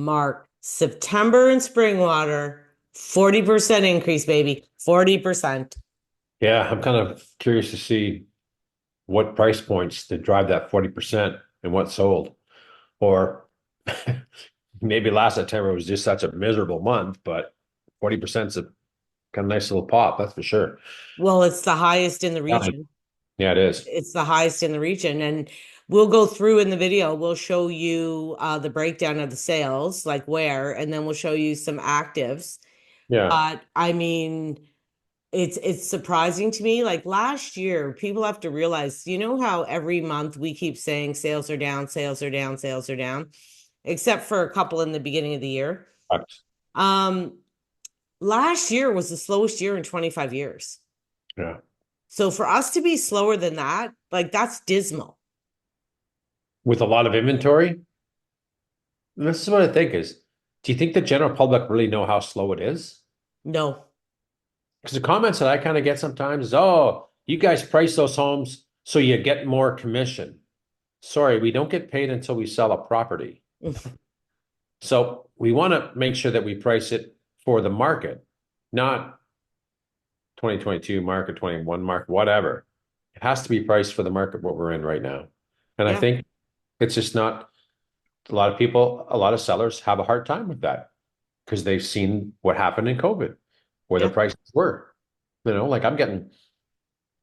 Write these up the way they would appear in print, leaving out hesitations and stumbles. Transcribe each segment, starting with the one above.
Mark, September in Springwater, 40% increase, baby. 40%. Yeah, I'm kind of curious to see what price points to drive that 40% and what sold. Or maybe last September was just such a miserable month, but 40% is a kind of nice little pop, that's for sure. Well, it's the highest in the Yeah, region. yeah, it is. It's the highest in the region. And we'll go through in the video. We'll show you the breakdown of the sales, like where, and then we'll show you some actives. Yeah. But I mean, it's surprising to me. Like last year, people have to realize, you know how every month we keep saying sales are down, sales are down, sales are down, except for a couple in the beginning of the year. Correct. Um, Last year was the slowest year in 25 years. Yeah. So for us to be slower than that, like that's dismal. With a lot of inventory, this is what I think is, do you think the general public really know how slow it is? No. Because the comments that I kind of get sometimes is, oh, you guys price those homes so you get more commission. Sorry, we don't get paid until we sell a property. So we want to make sure that we price it for the market, not 2022 market, 21 market, whatever. It has to be priced for the market what we're in right now. And I Yeah. think it's just not a lot of people, a lot of sellers have a hard time with that because they've seen what happened in COVID, where the Yeah. prices were. Like I'm getting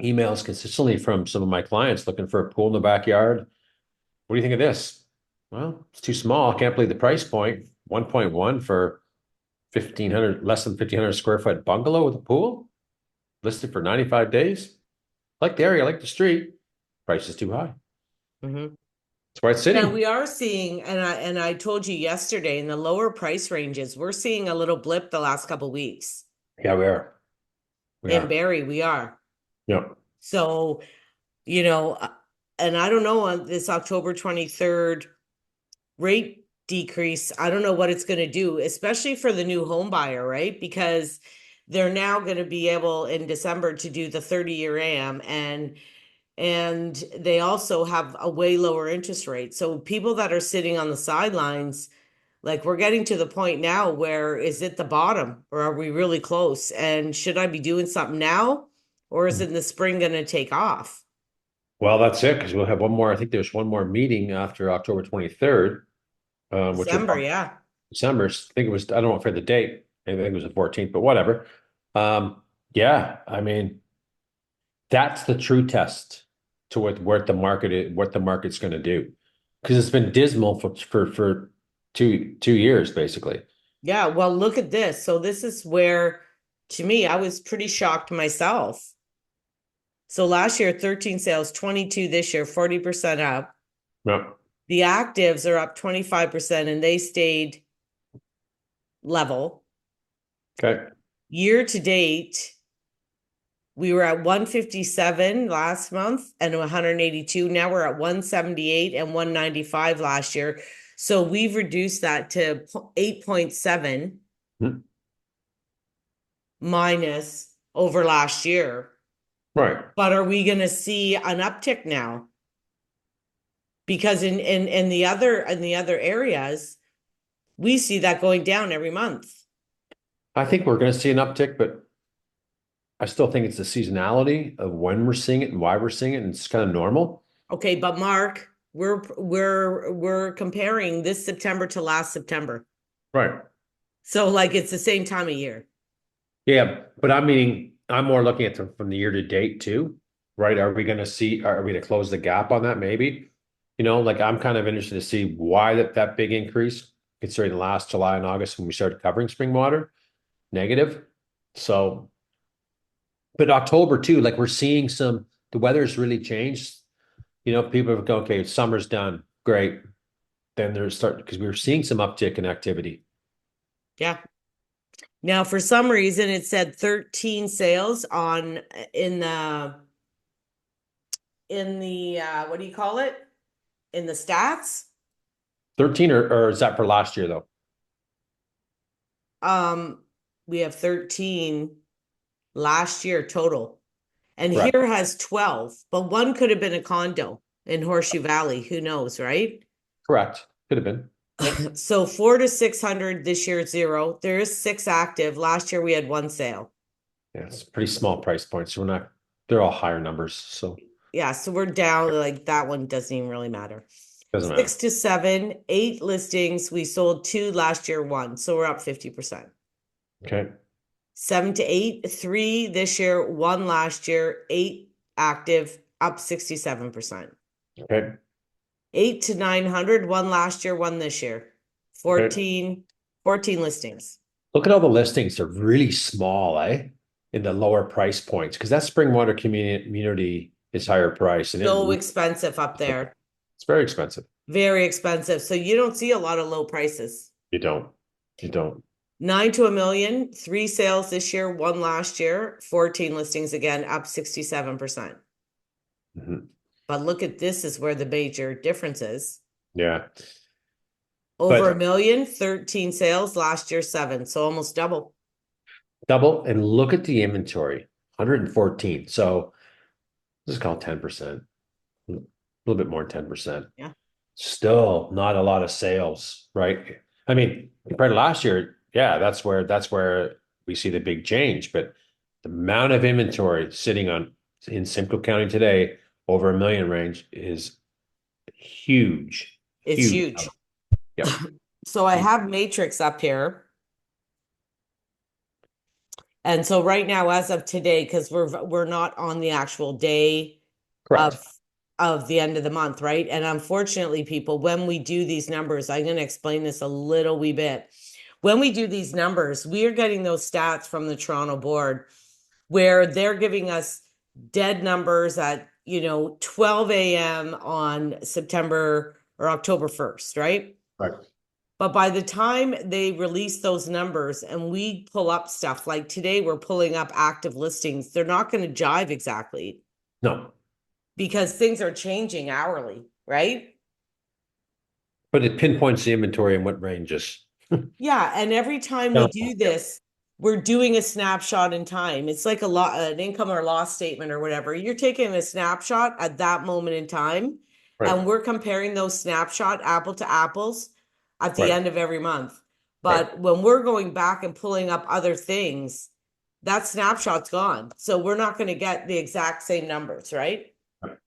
emails consistently from some of my clients looking for a pool in the backyard. What do you think of this? Well, it's too small. I can't believe the price point. 1.1 for 1,500, less than 1,500 square foot bungalow with a pool listed for 95 days. Like the area, like the street. Price is too high. Hmm. That's why it's Yeah, sitting. we are seeing, and I told you yesterday in the lower price ranges, we're seeing a little blip the last couple weeks. Yeah, we are. We In are. Barrie, we are. Yeah. So, you know, and I don't know on this October 23rd rate decrease, I don't know what it's going to do, especially for the new home buyer, right? Because they're now going to be able in December to do the 30-year AM and they also have a way lower interest rate. So people that are sitting on the sidelines, like we're getting to the point now where is it the bottom or are we really close? And should I be doing something now or is it in the spring going to take off? Well, that's it because we'll have one more. I think there's one more meeting after October 23rd, which will December, yeah. December. I think it was, I don't know for the date. I think it was the 14th, but whatever. Um, yeah, I mean, that's the true test to what the market is, what the market's going to do. Because it's been dismal for two years, basically. Yeah, well, look at this. So this is where, to me, I was pretty shocked myself. So last year, 13 sales, 22 this year, 40% up. Yeah. The actives are up 25% and they stayed level. Okay. Year to date, we were at 157 last month and 182. Now we're at 178 and 195 last year. So we've reduced that to 8.7 Hmm. minus over last year. Right. But are we going to see an uptick now? Because in the other areas, we see that going down every month. I think we're going to see an uptick, but I still think it's the seasonality of when we're seeing it and why we're seeing it, and it's kind of normal. Okay, but Mark, we're comparing this September to last September. Right. So like it's the same time of year. Yeah, but I'm more looking at from the year to date too, right? Are we going to see, are we going to close the gap on that maybe? Like I'm kind of interested to see why that big increase, considering last July and August when we started covering Springwater, negative. So, but October too, like we're seeing the weather's really changed. People go, okay, summer's done, great. Then there's because we were seeing some uptick in activity. Yeah. Now, for some reason, it said 13 sales on in the what do you call it? In the stats. 13 or is that for last year though? Um, we have 13 last year total. And Correct. here has 12, but one could have been a condo in Horseshoe Valley. Who knows, right? Correct. Could have been. So 4 to 600 this year, zero. There is 6 active. Last year we had 1 sale. Yeah, it's pretty small price points. We're not, they're all higher numbers, so Yeah, so we're down, like that one doesn't even really matter. doesn't matter. 6 to 7, 8 listings. We sold 2 last year, 1. So we're up 50%. Okay, 7 to 8, 3 this year, 1 last year, 8 active, up 67%. okay, 8 to 900, 1 last year, 1 this year. okay. 14 listings. Look at all the listings. They're really small, eh? In the lower price points, because that Springwater community is higher price and So expensive up there. it's very expensive. Very expensive. So you don't see a lot of low prices. You don't. You don't. 9 to 1 million, 3 sales this year, 1 last year, 14 listings again, up 67%. Mhm. But look at this is where the major difference is. Yeah. Over But a million, 13 sales, last year 7. So almost double. double and look at the inventory, 114. So let's call it 10%. A little bit more than 10%. Yeah. Still not a lot of sales, right? I mean, compared to last year, yeah, that's where we see the big change. But the amount of inventory sitting on in Simcoe County today, over a million range, is huge. It's Huge. huge. Yep. So I have matrix up here. And so right now, as of today, because we're not on the actual day Correct. of the end of the month, right? And unfortunately, people, when we do these numbers, I'm going to explain this a little wee bit. When we do these numbers, we are getting those stats from the Toronto board where they're giving us dead numbers at 12 a.m. on September or October 1st, right? Right. But by the time they release those numbers and we pull up stuff like today, we're pulling up active listings, they're not going to jive exactly No, because things are changing hourly, right? but it pinpoints the inventory and what ranges. Yeah. And every time we No. do this, we're doing a snapshot in time. It's like an income or loss statement or whatever. You're taking a snapshot at that moment in time, Right. and we're comparing those snapshot apple to apples at the Right. end of every month. Right. But when we're going back and pulling up other things, that snapshot's gone. So we're not going to get the exact same numbers, right? Right.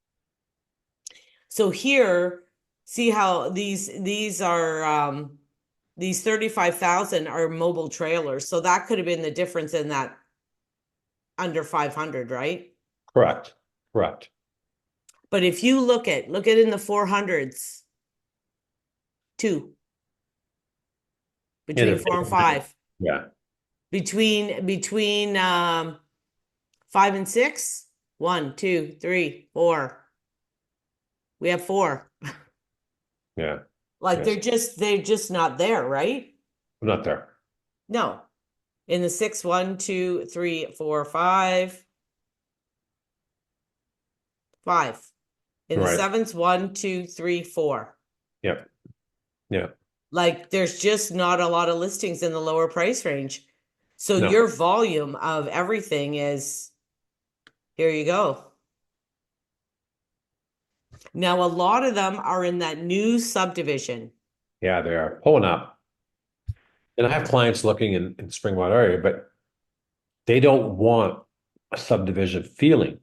So here, see how these are these 35,000 are mobile trailers. So that could have been the difference in that under 500, right? Correct. Correct. But if you look at in the 400s, 2 Yeah, between 4 and 5, yeah. between 5 and 6, 1, 2, 3, 4. We have 4. Yeah. Like Yes. they're just not there, right? I'm not there. No. In the 6, 1, 2, 3, 4, 5. 5. In the Right. 7s, 1, 2, 3, 4. Yep. Yeah. Like there's just not a lot of listings in the lower price range. So No. your volume of everything is, here you go. Now, a lot of them are in that new subdivision. Yeah, they are pulling up. And I have clients looking in Springwater area, but they don't want a subdivision feeling,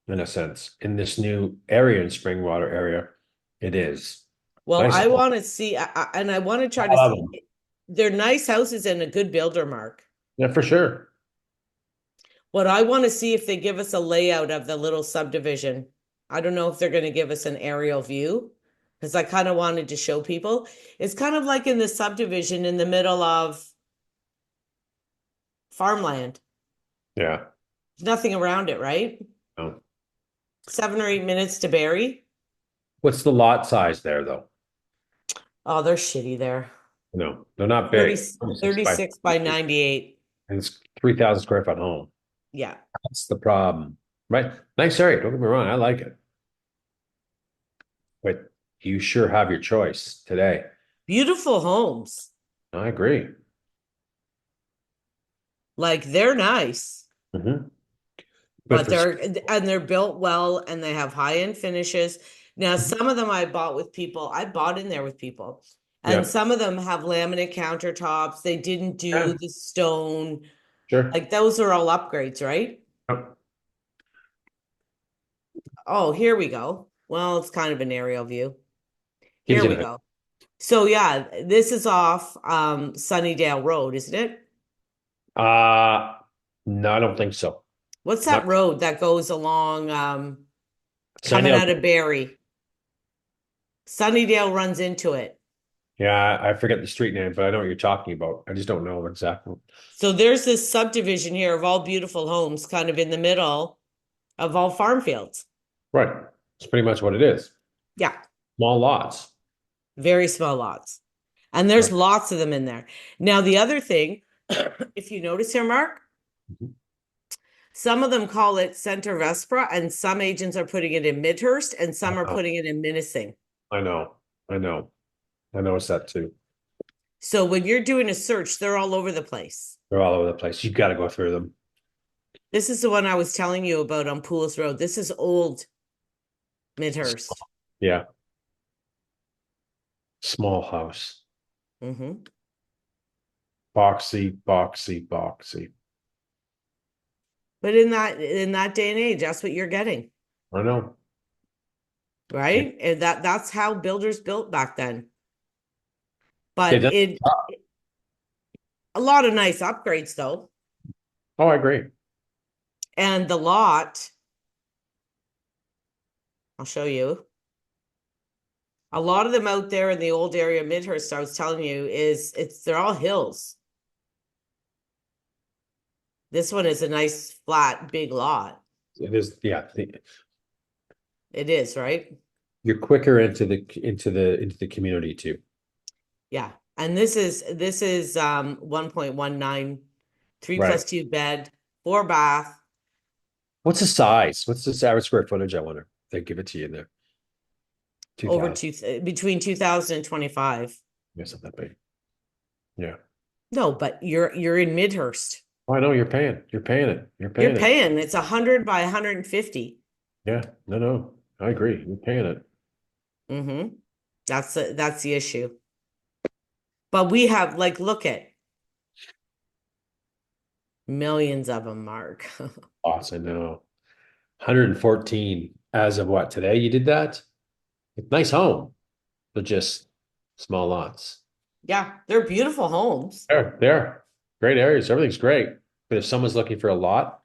in a sense. In this new area in Springwater area, it is. Well, Nice. I want to see, and I want to try to see, they're nice houses and a good builder mark. Yeah, for sure. What I want to see if they give us a layout of the little subdivision. I don't know if they're going to give us an aerial view because I kind of wanted to show people. It's kind of like in the subdivision in the middle of farmland. Yeah. There's nothing around it, right? No. 7 or 8 minutes to bury. What's the lot size there, though? Oh, they're shitty there. No, they're not 30, big. 36 by 98. And it's 3,000 square foot home. Yeah. That's the problem, right? Nice area. Don't get me wrong. I like it. But you sure have your choice today. Beautiful homes. I agree. Like they're nice, Mhm. but for they're built well and they have high-end finishes. Now, some of them I bought in there with people. And Yeah, some of them have laminate countertops. They didn't do yeah, the stone. sure. Like those are all upgrades, right? Yep. Oh, here we go. Well, it's kind of an aerial view. Gives Here you we an go. So yeah, this is off Sunnydale Road, isn't it? no, I don't think so. What's that Not road that goes along coming Sunnydale. out of Barrie? Sunnydale runs into it. Yeah, I forget the street name, but I know what you're talking about. I just don't know exactly. So there's this subdivision here of all beautiful homes kind of in the middle of all farm fields. Right. It's pretty much what it is. Yeah, Small lots. very small lots. And Right. there's lots of them in there. Now, the other thing, if you notice here, Mark, Mhm. some of them call it Center Vespra, and some agents are putting it in Midhurst, and some are Uh, putting it in Minising. I know. I know. I noticed that too. So when you're doing a search, they're all over the place. They're all over the place. You've got to go through them. This is the one I was telling you about on Pools Road. This is old Midhurst. Yeah. Small house. Hmm. Boxy, boxy, boxy. But in that day and age, that's what you're getting, I know. Yeah. right? And that's how builders built back then. They've But done- a lot of nice upgrades though. Oh, I agree. And the lot, I'll show you. A lot of them out there in the old area of Midhurst, I was telling you, they're all hills. This one is a nice flat big lot. It is. Yeah. It is, right? You're quicker into the community too. Yeah. And this is 1.19, three Right. plus two bed, 4 bath, What's the size? What's the average square footage? I wonder. They give it to you in there. over 2,000. between 2000 and 25. Yes, not that big. Yeah. No, but you're in Midhurst. Oh, I know you're paying. You're paying it. You're You're paying it. paying. It's 100 by 150. Yeah. No, no. I agree. You're paying it. Mm-hmm. That's the issue. But we have like look at millions of them, Mark. Lots, I know. 114 as of what, today you did that? Nice home, but just small lots. Yeah, they're beautiful homes. There. Great areas. Everything's great. But if someone's looking for a lot,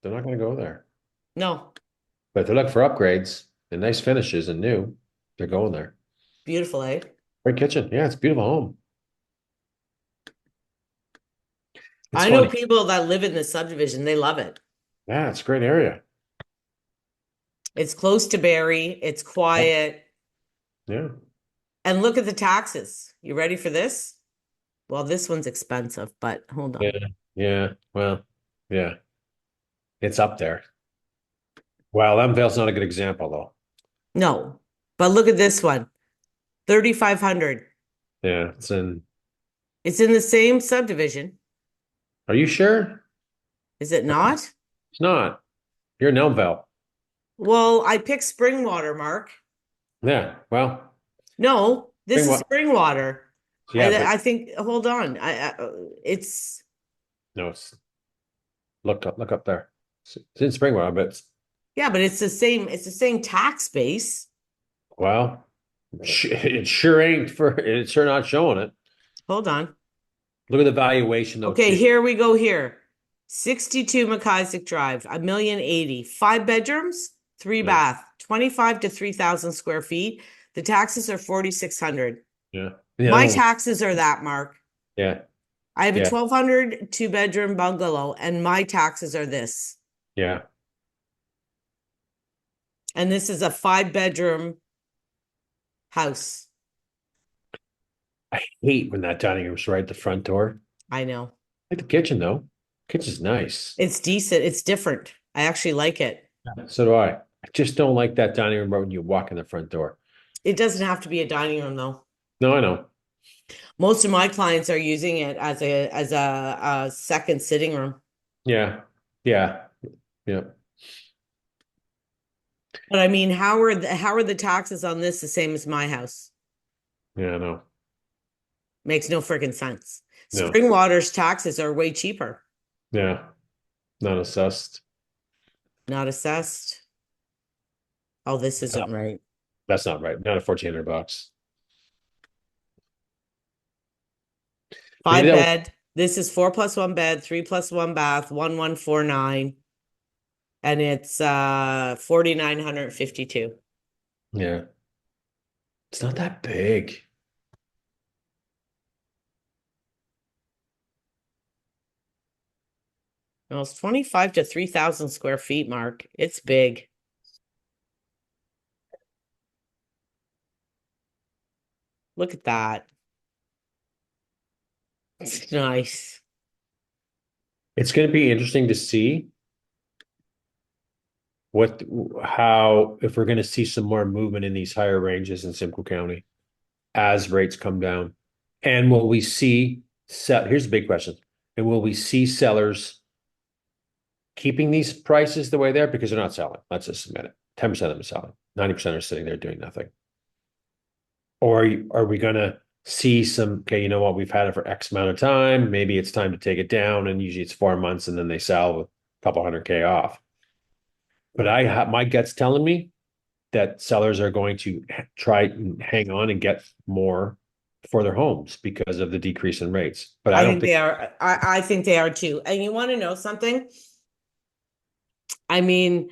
they're not going to go there. No, But if they're looking for upgrades and nice finishes and new, they're going there. beautiful, eh? Great kitchen. Yeah, it's a beautiful home. It's I know funny. people that live in this subdivision, they love it. Yeah, it's a great area. It's close to Barrie, it's quiet, Yeah. and look at the taxes. You ready for this? Well, this one's expensive, but hold Yeah. on. Yeah. Well, yeah. It's up there. Well, Elmvale's not a good example though. No, but look at this one, 3,500. Yeah, it's in. It's in the same subdivision, Are you sure? is it not? It's not. You're in Elmvale. Well, I picked Springwater, Mark. Yeah. Well, No, this is Springwater. Springwater. Yeah, but I think. Hold on. It's no, look up there. It's in Springwater, but yeah, but it's the same. It's the same tax base. well, it sure ain't for. It's sure not showing it. Hold on. Look at the valuation though Okay, too. here we go. Here, 62 McIsaac Drive, 1,080,000, 5 bedrooms, three Yeah. bath, 25 to 3,000 square feet. The taxes are 4,600. Yeah. The other My one. taxes are that, Mark. Yeah. I have a Yeah. 1,200 2 bedroom bungalow, and my taxes are this. Yeah. And this is a 5 bedroom house. I hate when that dining room's right at the front door. I know. I like the kitchen though. Kitchen's nice. It's decent. It's different. I actually like it. So do I. I just don't like that dining room right when you walk in the front door. It doesn't have to be a dining room though. No, I know. Most of my clients are using it as a second sitting room. Yeah. Yeah. Yeah. But I mean, how are the taxes on this the same as my house? Yeah, I know. Makes no freaking sense. No. Springwater's taxes are way cheaper, Yeah. Not assessed. not assessed. Oh, this No, isn't right. that's not right. Not at $1,400. Maybe Five that was, bed. This is 4+1 bed, 3+1 bath, 1149. And it's 4,952. yeah. It's not that big. Well, it's 25 to 3,000 square feet, Mark. It's big. Look at that. It's nice. It's going to be interesting to see what, how, if we're going to see some more movement in these higher ranges in Simcoe County as rates come down. And will we see, here's the big question. And will we see sellers keeping these prices the way they are because they're not selling? Let's just admit it. 10% of them are selling. 90% are sitting there doing nothing. Or are we going to see some, okay, you know what, we've had it for X amount of time. Maybe it's time to take it down. And usually it's 4 months and then they sell with a couple hundred K off. But my gut's telling me that sellers are going to try and hang on and get more for their homes because of the decrease in rates. But I I don't think think they are. I think they are too. And you want to know something? I mean,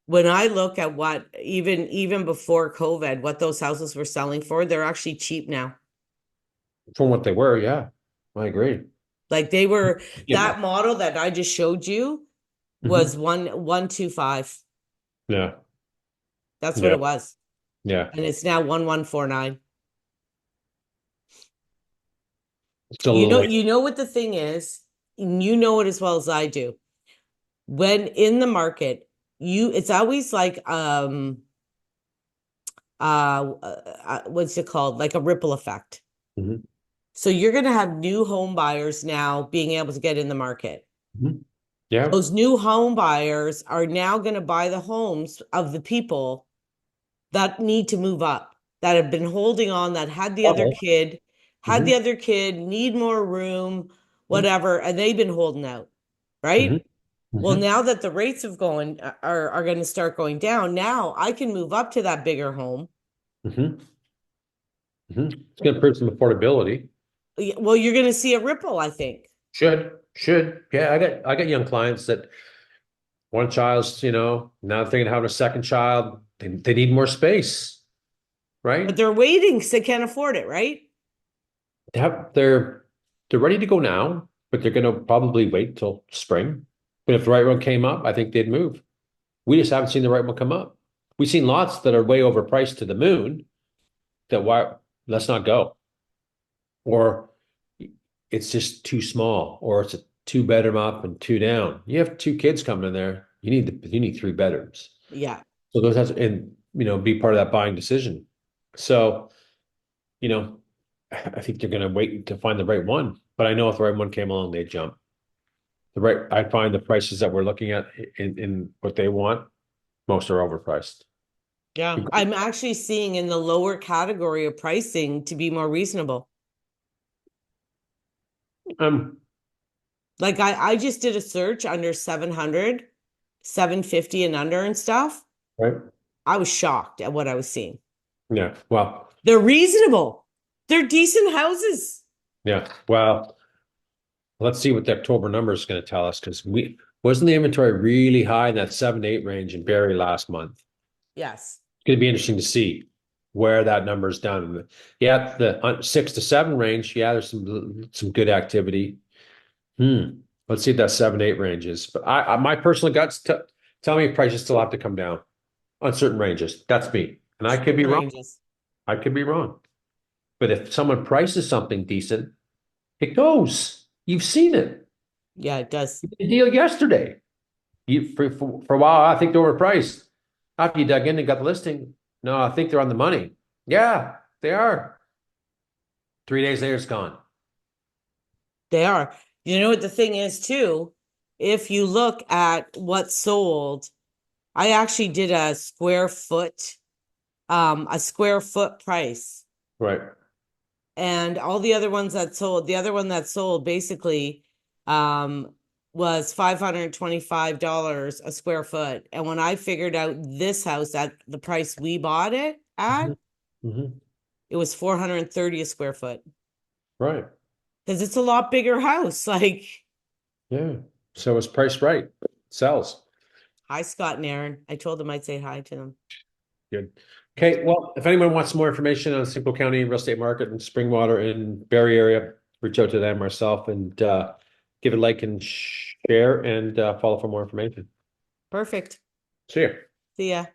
when I look at what even before COVID, what those houses were selling for, they're actually cheap now. from what they were, yeah, I agree. Like they were Yeah. that model that I just showed you was Mhm. 125. Yeah. That's what Yeah. it was. Yeah. And it's now 1149. Still a little way. You know what the thing is, and you know it as well as I do. When in the market, it's always like what's it called? Like a ripple effect. Mhm. So you're going to have new home buyers now being able to get in the market. Mhm. Yeah. Those new home buyers are now going to buy the homes of the people that need to move up, that have been holding on, that Oh. had the Mhm. other kid, need more room, Mhm. whatever, and they've been holding out, Mhm. right? Well, Mhm. now that the rates have going are going to start going down, now I can move up to that bigger home. Mhm. Mhm. It's going to prove some affordability. Well, you're going to see a ripple, I think. Should. Yeah, I got young clients that one child's, now they're thinking of having a second child. They need more space, But right? they're waiting because they can't afford it, right? They're ready to go now, but they're going to probably wait till spring. But if the right one came up, I think they'd move. We just haven't seen the right one come up. We've seen lots that are way overpriced to the moon that why let's not go. Or it's just too small, or it's a two bedroom up and two down. You have two kids coming in there. You need three bedrooms. Yeah. So those has and be part of that buying decision. So, you know, I think they're gonna wait to find the right one. But I know if the right one came along, they'd jump. I find the prices that we're looking at in what they want, most are overpriced. Yeah. I'm actually seeing in the lower category of pricing to be more reasonable. Um, Like I just did a search under 700, 750 and under and stuff. right? I was shocked at what I was seeing. Yeah. Well, They're reasonable. They're decent houses. yeah. Well, let's see what the October number is going to tell us because we wasn't the inventory really high in that 7 to 8 range in Barrie last month. Yes. It's going to be interesting to see where that number is down. Yeah, the 6 to 7 range. Yeah, there's some good activity. Let's see if that 7 to 8 range is. But my personal guts tell me prices still have to come down on certain ranges. That's me, and I could be Certain wrong. ranges. I could be wrong. But if someone prices something decent, it goes. You've seen it. Yeah, it does. The deal yesterday. For a while, I think they were overpriced. After you dug in and got the listing, no, I think they're on the money. Yeah, they are. 3 days later, it's gone. They are. You know what the thing is too? If you look at what sold, I actually did a square foot price. Right. And all the other ones that sold, the other one that sold basically was $525 a square foot. And when I figured out this house at the price we bought it at, Mhm. it was 430 a square foot. Right. Because it's a lot bigger house. Like, Yeah. So it's priced right. Sells. hi, Scott and Aaron. I told them I'd say hi to them. Good. Okay. Well, if anyone wants more information on Simcoe County real estate market and Springwater and Barrie area, reach out to them ourselves and give it a like and share and follow for more information. Perfect. See ya. See ya.